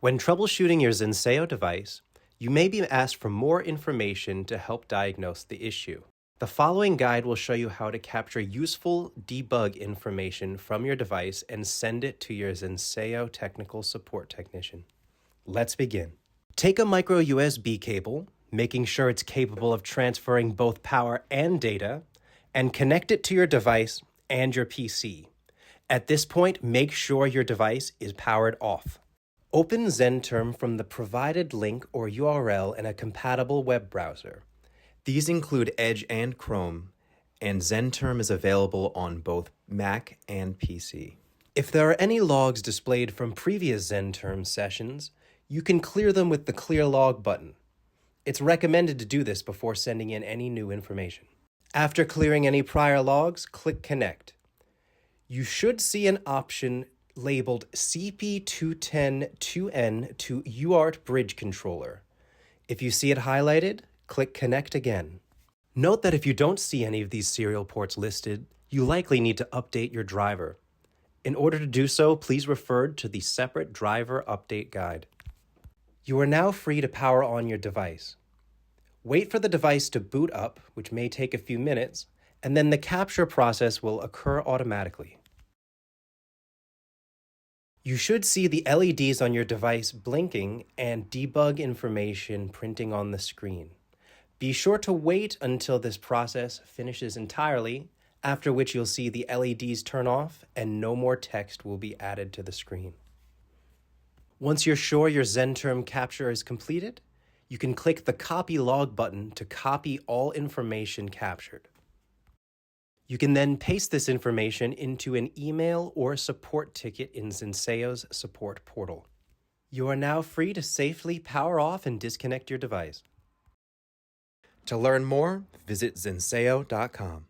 When troubleshooting your Zenseio device, you may be asked for more information to help diagnose the issue. The following guide will show you how to capture useful debug information from your device and send it to your Zenseio technical support technician. Let's begin. Take a micro USB cable, making sure it's capable of transferring both power and data, and connect it to your device and your PC. At this point, make sure your device is powered off. Open ZenTerm from the provided link or URL in a compatible web browser. These include Edge and Chrome, and ZenTerm is available on both Mac and PC. If there are any logs displayed from previous ZenTerm sessions, you can clear them with the Clear Log button. It's recommended to do this before sending in any new information. After clearing any prior logs, click Connect. You should see an option labeled CP210-2N to UART Bridge Controller. If you see it highlighted, click Connect again. Note that if you don't see any of these serial ports listed, you likely need to update your driver. In order to do so, please refer to the separate driver update guide. You are now free to power on your device. Wait for the device to boot up, which may take a few minutes, and then the capture process will occur automatically. You should see the LEDs on your device blinking and debug information printing on the screen. Be sure to wait until this process finishes entirely, after which you'll see the LEDs turn off and no more text will be added to the screen. Once you're sure your ZenTerm capture is completed, you can click the Copy Log button to copy all information captured. You can then paste this information into an email or support ticket in Zenseio's support portal. You are now free to safely power off and disconnect your device. To learn more, visit Zenseio.com.